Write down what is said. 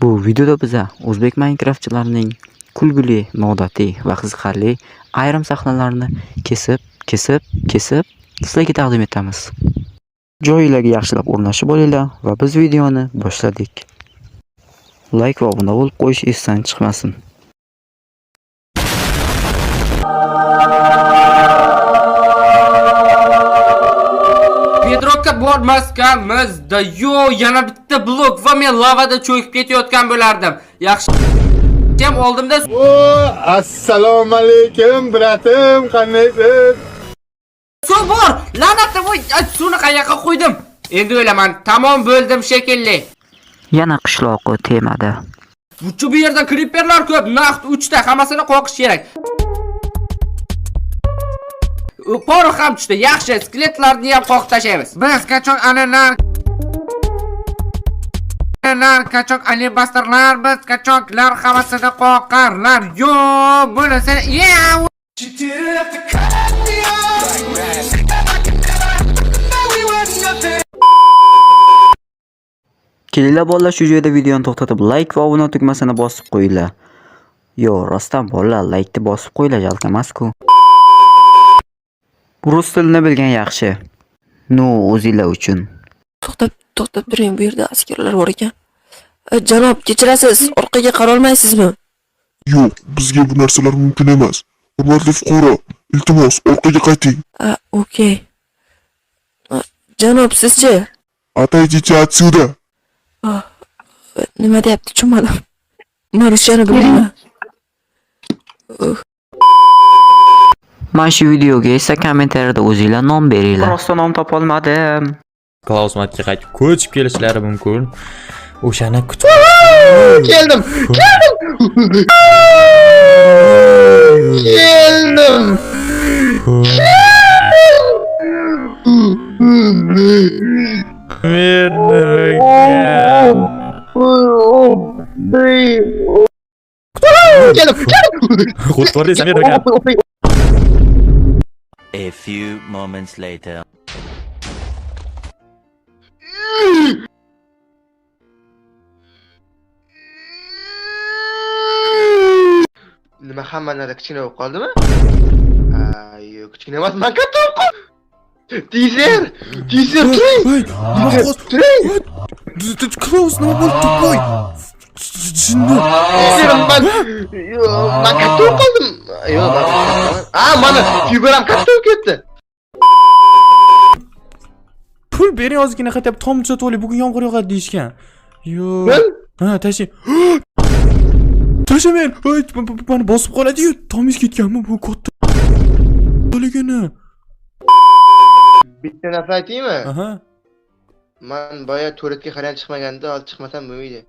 Bu videoda biza o'zbek Minecraftchilarining kulgili, noodatiy va qiziqarli ayrim sahnalarni kesib sizlarga taqdim etamiz. Joylarga yaxshilab o'rnashib olinglar va biz videoni boshladik. Like va obuna bo'lib qo'yish esdan chiqmasin. Bedrockka bormaskanmizda yana bitta blok va men lavada cho'kib ketayotgan bo'lardim. Yaxshi ham oldimda. Assalomu alaykum bratim, qandaysiz? Suv bor, la'natim, voy, suvni qayoqqa qo'ydim? Endi o'ylaman, tamom bo'ldim shekilli. Yana qishloqi temada. Bu yerda creeperlar ko'p, naqd 3 ta, hammasini qo'qish kerak. Porox ham tushdi, yaxshi, skeletlarni ham qoqib tashlaymiz. Biz qachon qachon alibastarlar, biz qachonlar hammasini qoqarlar. Yo, bunisi Kelinglar bolalar, shu joyda videoni to'xtatib like va obuna tugmasini bosib qo'yinglar. Yo, rostdan bolalar, like ni bosib qo'yinglar, jalqamas-ku. Rus tilini bilgan yaxshi. No, o'zinglar uchun. To'xtab turing, bu yerda askarlar bor ekan. Janob, kechirasiz, orqaga qara olmaysizmi? Yo'q, bizga bu narsalar mumkin emas. Hurmatli fuqaro, iltimos, orqaga qayting. Okey. Janob, sizchi? Отойдите отсюда. Nima deyapti, tushunmadim. Men ruschani bilmayman. Mana shu videoga esa kommentariyada o'zinglar nom beringlar. Rostdan nom topa olmadim. Klausmatga qaytib ko'chib kelishlari mumkin. O'shani kutib Keldim. A few moments later. Nima hammalari kichkina bo'lib qoldimi? Yo'q, kichkina emas, men katta bo'lib qoldim. Teaser, turing. Klaus, nima bo'ldi? Voy. Men katta bo'lib qoldim. Yo'q, mana fiberam katta bo'lib ketdi. pul bering, ozgina qaytib tomcha to'li, bugun yomg'ir yog'adi deyishgan. Yo'q. Ha, tashing. Tashamen. Voy, buni bosib qoladi-yu, tomiz ketganmi bu katta to'ligini. Bitta narsa aytaymi? Aha. Men boya turatga qarab chiqmaganda, olib chiqmasam bo'lmaydi.